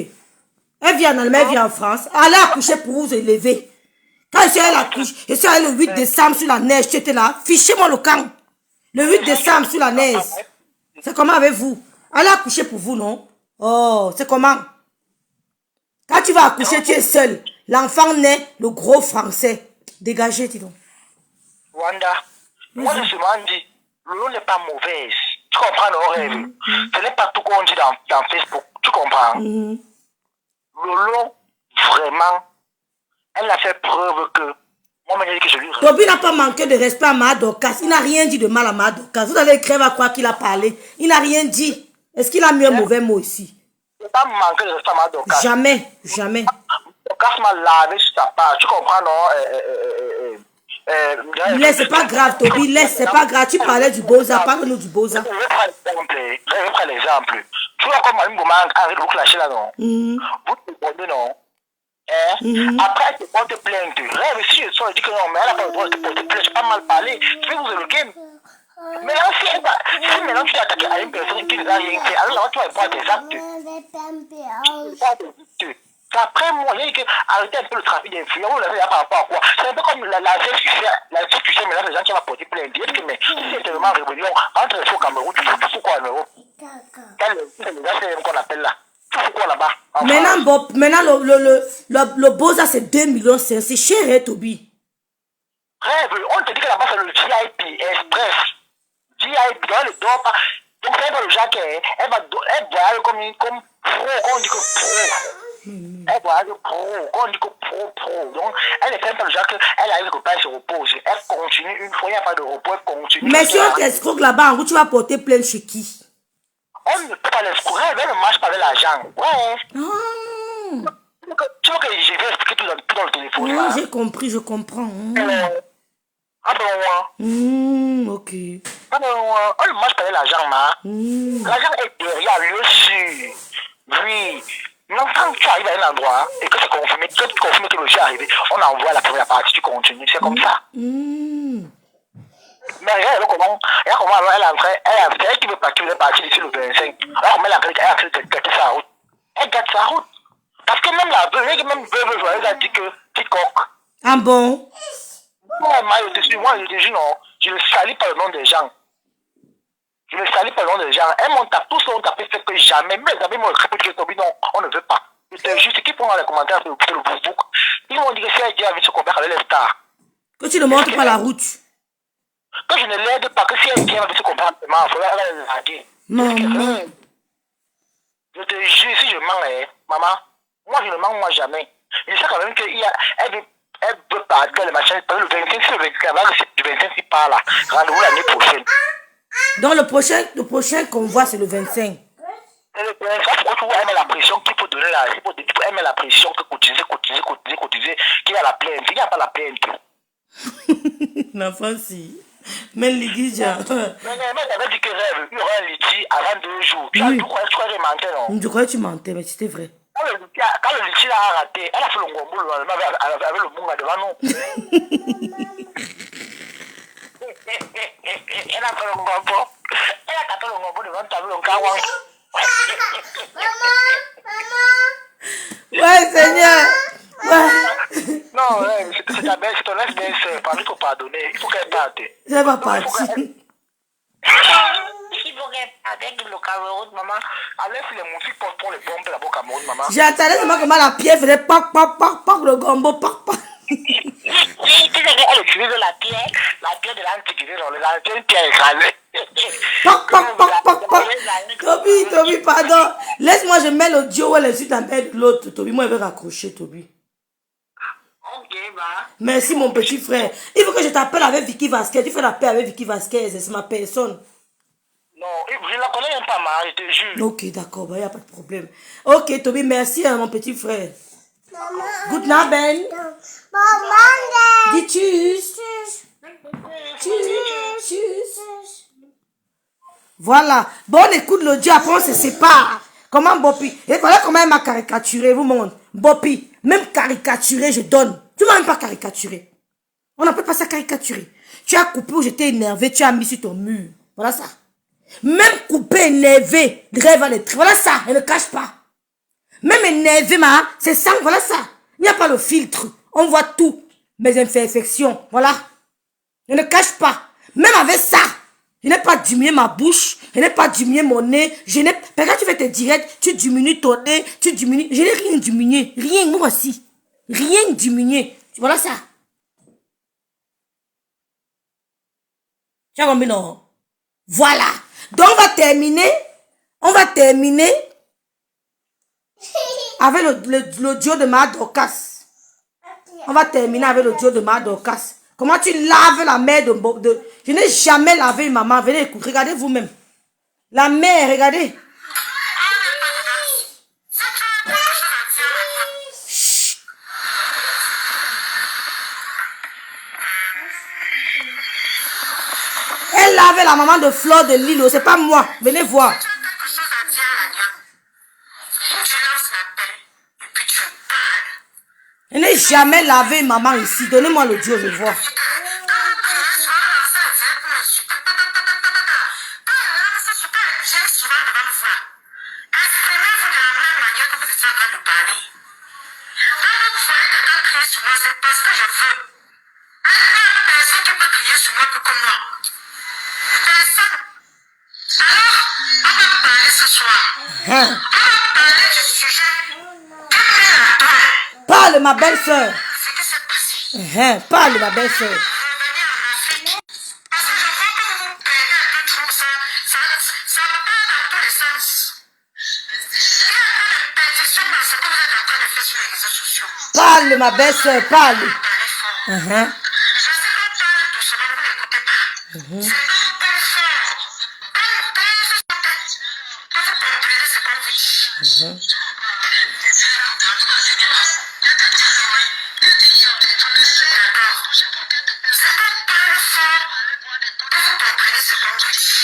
Elle vient en Allemagne, elle vient en France. Allez accoucher pour vous élever. Quand elle accouche, je suis allé le 8 décembre sur la neige. Tu étais là. Fichez-moi le camp. Le 8 décembre sur la neige. C'est comment avec vous? Allez accoucher pour vous, non? Oh, c'est comment? Quand tu vas accoucher, tu es seul. L'enfant naît, le gros français. Dégagez, dis donc. Wanda, moi je me dis, Lolo n'est pas mauvaise. Tu comprends nos rêves. Ce n'est pas tout qu'on dit dans Facebook. Tu comprends? Lolo, vraiment, elle a fait preuve que... Moi, je dis que je lui rêve. Toby n'a pas manqué de respect à Ma Dorcas. Il n'a rien dit de mal à Ma Dorcas. Vous allez écrire à quoi qu'il a parlé. Il n'a rien dit. Est-ce qu'il a mis un mauvais mot ici? Il n'a pas manqué de respect à Ma Dorcas. Jamais. Dorcas m'a lavé sur ta part. Tu comprends, non? Laisse, c'est pas grave, Toby, laisse, c'est pas grave. Tu parlais du Beaux-Arts, parle-nous du Beaux-Arts. Je vais prendre l'exemple. Tu vois comment un moment avec vous clasher là, non? Vous comprenez, non? Après, elle te porte plainte. Rêve, si je sors, je dis que non, mais elle n'a pas le droit de te porter plainte. J'ai pas mal parlé. Tu fais vous le game. Mais là, si maintenant tu t'attaques à une personne qui ne a rien fait, alors là, tu vas voir tes actes. C'est après moi, j'ai dit que arrêtez un peu le trafic d'influence, vous l'avez là par rapport à quoi? C'est un peu comme la CQC, maintenant, les gens qui vont porter plainte. Ils disent que, mais si c'est tellement rébellion, entre au Cameroun, tu fous quoi en Europe? C'est les ACM qu'on appelle là. Tu fous quoi là-bas? Maintenant, le Boza, c'est 2 millions, c'est cher, hein, Toby. Rêve, on te dit que là-bas, c'est le VIP Express. VIP, dans le dos, donc c'est pas le Jacques, elle voyage comme pro, on dit que pro. Elle voyage pro, on dit que pro. Donc, elle est fait par le Jacques, elle arrive que pas se repose. Elle continue, une fois, il n'y a pas de repos, elle continue. Mais si on t'escroque là-bas, en gros, tu vas porter plainte chez qui? On ne peut pas l'escroquer, elle ne marche pas avec l'argent. Ouais. Tu veux que je vais expliquer tout dans le téléphone? Oui, j'ai compris, je comprends. Ah ben, ok. Ah ben, on ne marche pas avec l'argent, ma. L'argent est derrière, lui sûr. Oui. Non, quand tu arrives à un endroit et que c'est confirmé, que tu confirmes que le chien est arrivé, on envoie la première partie, tu continues, c'est comme ça. Mais regarde comment elle est entrée, elle qui veut partir, elle est partie d'ici le 25. Alors, elle a gâté sa route. Elle gâte sa route. Parce que même la veuve joyeuse a dit que petit coq. Ah bon? Moi, je te dis non, je ne salis pas le nom des gens. Je ne salis pas le nom des gens. Elles m'ont tapé, tous ont tapé, fait que jamais. Mes amis m'ont répété que non, on ne veut pas. C'est juste qu'ils font dans les commentaires sur le Facebook. Ils m'ont dit que si elle dit avec ce compère avec les stars. Que tu ne montres pas la route. Que je ne l'aide pas, que si elle vient avec ce comportement, il faudrait la larguer. Maman. Je te jure, si je mens, maman, moi je ne mens moi jamais. Je sais quand même qu'elle peut partir le machin, le 25, c'est le 25, du 25, il part là. Rendez-vous l'année prochaine. Donc le prochain convoi, c'est le 25. Et le 25, pourquoi tu vois, elle met la pression qu'il faut donner là, elle met la pression que cotiser, qu'il y a la plainte, il n'y a pas la plainte. L'enfant, si. Mais le litige, mais t'avais dit que rêve, il y aura un litige avant 2 jours. Tu crois que je mentais, non? Je croyais que tu mentais, mais c'était vrai. Quand le litige a raté, elle a fait le gombo avec le bunga devant nous. Elle a fait le gombo. Elle a tapé le gombo devant toi avec le kawan. Ouais, Seigneur. Ouais. Non, c'est ta belle, c'est ton ex-belle-sœur. Il faut pardonner. Il faut qu'elle parte. Elle va partir. Il faut qu'elle parte avec le Cameroun, maman. Laisse les musiques pour les bombes là-bas au Cameroun, maman. J'attendais seulement comment la pierre faisait pac, le gombo, pac. Oui, tu sais qu'elle utilise la pierre de l'antiquité, l'ancienne pierre écrasée. Pac. Toby, pardon. Laisse-moi, je mets l'audio où elle insulte la mère de l'autre. Toby, moi, elle veut raccrocher, Toby. Ok, bah. Merci, mon petit frère. Il faut que je t'appelle avec Vicky Vasquez. Tu fais la paix avec Vicky Vasquez. C'est ma personne. Non, je ne la connais même pas, ma, je te jure. Ok, d'accord, il n'y a pas de problème. Ok, Toby, merci, mon petit frère. Maman. Good night, Ben. Maman. Dis tchuss. Tchuss. Voilà. Bon, on écoute l'audio, après on se sépare. Comment Bopi? Et voilà comment elle m'a caricaturé, vous monde. Bopi, même caricaturé, je donne. Tu m'as même pas caricaturé. On n'appelle pas ça caricaturer. Tu as coupé où j'étais énervé, tu as mis sur ton mur. Voilà ça. Même coupé, énervé, rêve à l'être. Voilà ça, elle ne cache pas. Même énervé, c'est ça, voilà ça. Il n'y a pas le filtre. On voit tout. Mes imperfections, voilà. Je ne cache pas. Même avec ça, je n'ai pas diminué ma bouche. Je n'ai pas diminué mon nez. Quand tu fais tes directs, tu diminues ton nez, tu diminues. Je n'ai rien diminué. Rien, moi aussi. Rien diminué. Voilà ça. Tu as compris, non? Voilà. Donc, on va terminer avec l'audio de ma Dorcas. On va terminer avec l'audio de ma Dorcas. Comment tu laves la mère de... Je n'ai jamais lavé une maman. Venez écouter. Regardez vous-même. La mère, regardez. Chut. Elle lavait la maman de Fleur de Lilo. C'est pas moi. Venez voir. Je n'ai jamais lavé une maman ici. Donnez-moi l'audio, je vois. sur moi, c'est parce que je veux. Personne qui peut crier sur moi comme moi. Personne. Alors, on va parler ce soir. On va parler du sujet. Parle, ma belle-sœur. Ce qui s'est passé. Parle, ma belle-sœur. Revenez en Afrique. Parce que je vois que vous vous perdez un peu trop. Ça part dans tous les sens. Il y a un peu de perdition dans ce que vous êtes en train de faire sur les réseaux sociaux. Parle, ma belle-sœur, parle. Parlez fort. Je sais qu'on parle doucement, vous n'écoutez pas. C'est un peu fort. Quand vous comprenez ce qu'on vous dit. D'accord. C'est qu'on parle fort. Quand vous comprenez ce qu'on vous dit.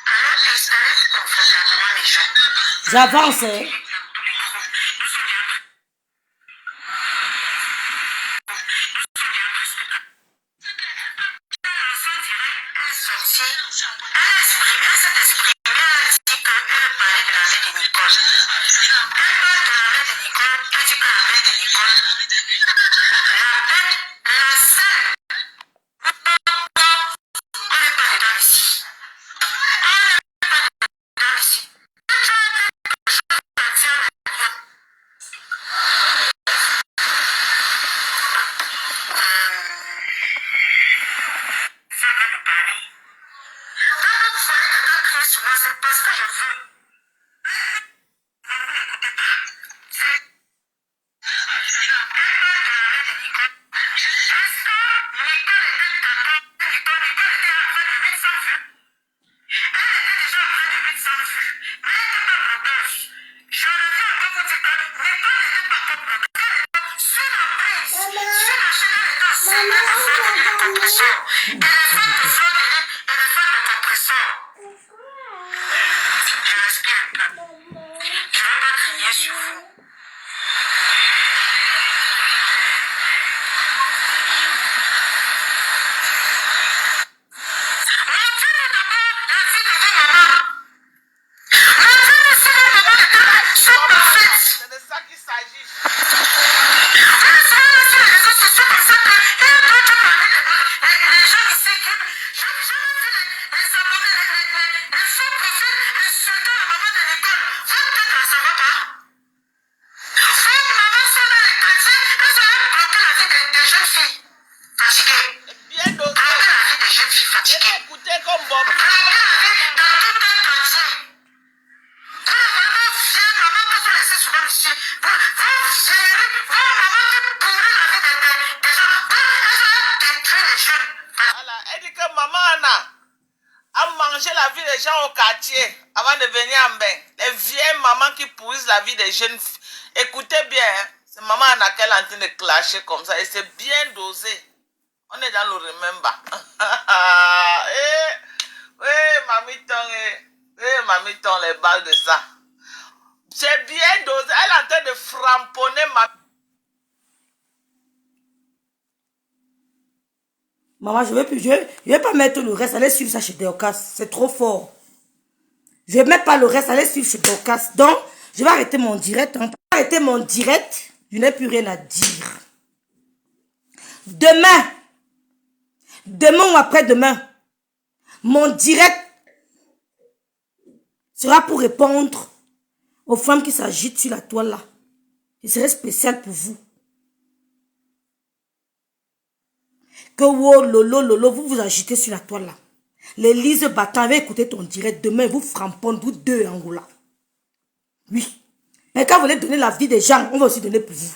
Alors installez-vous confortablement les gens. J'avance, hein. C'est parce que je veux. Avant de venir en bain, les vieilles mamans qui pourrissent la vie des jeunes filles. Écoutez bien, hein, c'est maman Anna qu'elle est en train de clasher comme ça et c'est bien dosé. On est dans le remember. Mamiton, les balles de ça. C'est bien dosé. Elle est en train de framponner ma... Maman, je vais pas mettre le reste. Allez suivre ça chez Dorcas. C'est trop fort. Je vais mettre pas le reste. Allez suivre chez Dorcas. Donc, je vais arrêter mon direct. Hein. Je vais arrêter mon direct. Je n'ai plus rien à dire. Demain ou après-demain, mon direct sera pour répondre aux femmes qui s'agitent sur la toile là. Ce serait spécial pour vous. Que wow, lolo, vous vous agitez sur la toile là. L'Élise Battant va écouter ton direct. Demain, vous frappons vous deux Angola. Oui. Mais quand vous voulez donner la vie des gens, on va aussi donner pour vous.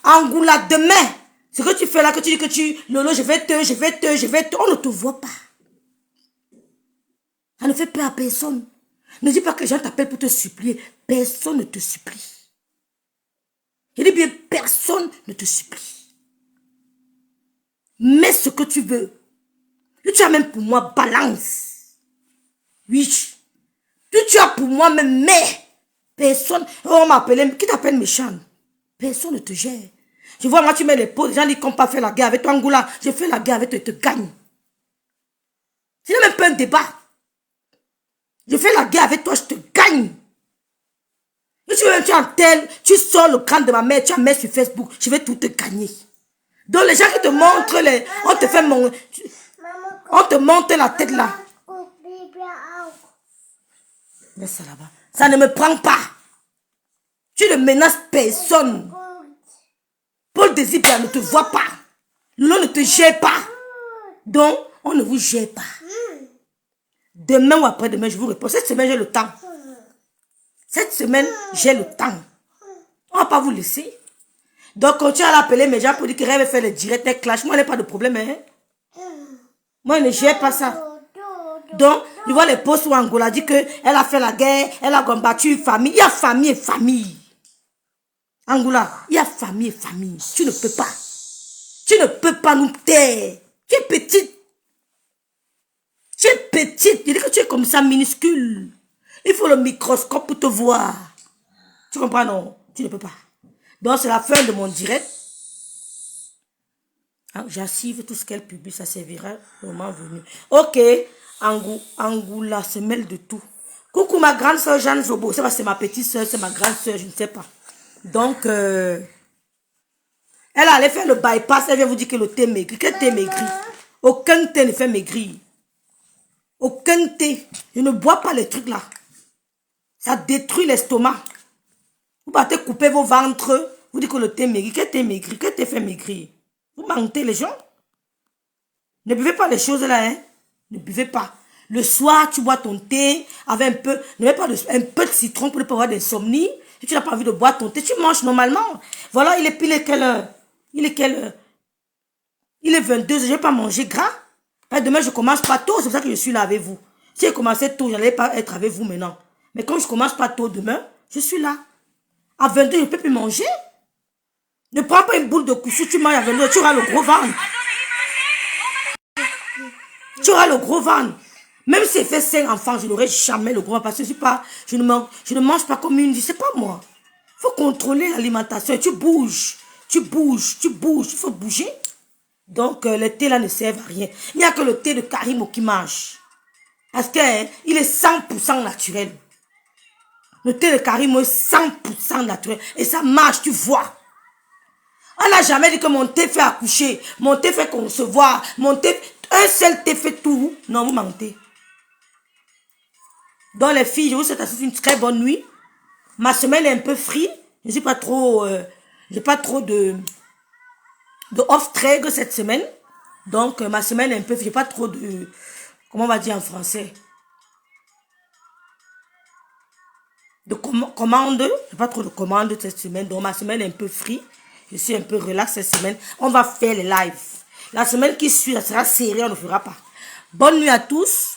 Angola, demain, ce que tu fais là, que tu dis que Lolo, je vais te, on ne te voit pas. Ça ne fait peur à personne. Ne dis pas que les gens t'appellent pour te supplier. Personne ne te supplie. Je dis bien, personne ne te supplie. Mets ce que tu veux. Tu as même pour moi balance. Oui. Tu as pour moi même mais. Personne. On m'a appelé. Qui t'appelle méchant? Personne ne te gère. Je vois moi tu mets les pots. Les gens disent qu'on n'a pas fait la guerre avec toi Angoula. J'ai fait la guerre avec toi et te gagne. Ce n'est même pas un débat. Je fais la guerre avec toi, je te gagne. Tu es en tel, tu sors le crâne de ma mère, tu as mis sur Facebook, je vais tout te gagner. Donc les gens qui te montrent, on te fait on te monte la tête là. Laisse ça là-bas. Ça ne me prend pas. Tu ne menaces personne. Paul Désir ne te voit pas. L'on ne te gère pas. Donc, on ne vous gère pas. Demain ou après-demain, je vous réponds. Cette semaine, j'ai le temps. Cette semaine, j'ai le temps. On ne va pas vous laisser. Donc, quand tu as appelé mes gens pour dire qu'ils veulent faire les directs, les clashs, moi, je n'ai pas de problème. Hein? Moi, je ne gère pas ça. Donc, je vois les posts où Angola dit qu'elle a fait la guerre, elle a combattu une famille. Il y a famille et famille. Angola, il y a famille et famille. Tu ne peux pas. Tu ne peux pas nous taire. Tu es petite. Tu es petite. Je dis que tu es comme ça, minuscule. Il faut le microscope pour te voir. Tu comprends, non? Tu ne peux pas. Donc, c'est la fin de mon direct. Ah, j'archive tout ce qu'elle publie. Ça servira au moment venu. Ok. Angoula se mêle de tout. Coucou ma grande soeur Jeanne Jobo. C'est ma petite soeur, c'est ma grande soeur, je ne sais pas. Donc, elle allait faire le bypass. Elle vient vous dire que le thé maigrit. Quel thé maigrit? Aucun thé ne fait maigrir. Aucun thé. Je ne bois pas les trucs là. Ça détruit l'estomac. Vous partez couper vos ventres. Vous dites que le thé maigrit. Quel thé maigrit? Quel thé fait maigrir? Vous mentez les gens. Ne buvez pas les choses là, hein. Ne buvez pas. Le soir, tu bois ton thé avec un peu, ne mets pas un peu de citron pour ne pas avoir d'insomnie. Si tu n'as pas envie de boire ton thé, tu manges normalement. Voilà, il est quelle heure? Il est quelle heure? Il est 22h, je ne vais pas manger gras. Demain, je commence pas tôt, c'est pour ça que je suis là avec vous. Si je commençais tôt, je n'allais pas être avec vous maintenant. Mais comme je commence pas tôt demain, je suis là. À 22h, je ne peux plus manger. Ne prends pas une boule de coussou, tu manges à 22h, tu auras le gros ventre. Tu auras le gros ventre. Même si j'ai fait 5 enfants, je n'aurai jamais le gros ventre parce que je ne mange pas comme une vie. C'est pas moi. Il faut contrôler l'alimentation. Tu bouges. Tu bouges. Tu bouges. Il faut bouger. Donc, le thé là ne sert à rien. Il n'y a que le thé de Karimo qui mange. Parce qu'il est 100% naturel. Le thé de Karimo est 100% naturel. Et ça marche, tu vois. On n'a jamais dit que mon thé fait accoucher. Mon thé fait concevoir. Mon thé... Un seul thé fait tout. Non, vous mentez. Donc les filles, je vous souhaite une très bonne nuit. Ma semaine est un peu free. Je n'ai pas trop... j'ai pas trop de off-trade cette semaine. Donc ma semaine est un peu... J'ai pas trop de... Comment on va dire en français? De commandes. J'ai pas trop de commandes cette semaine. Donc ma semaine est un peu free. Je suis un peu relax cette semaine. On va faire les lives. La semaine qui suit, ça sera serré, on ne fera pas. Bonne nuit à tous.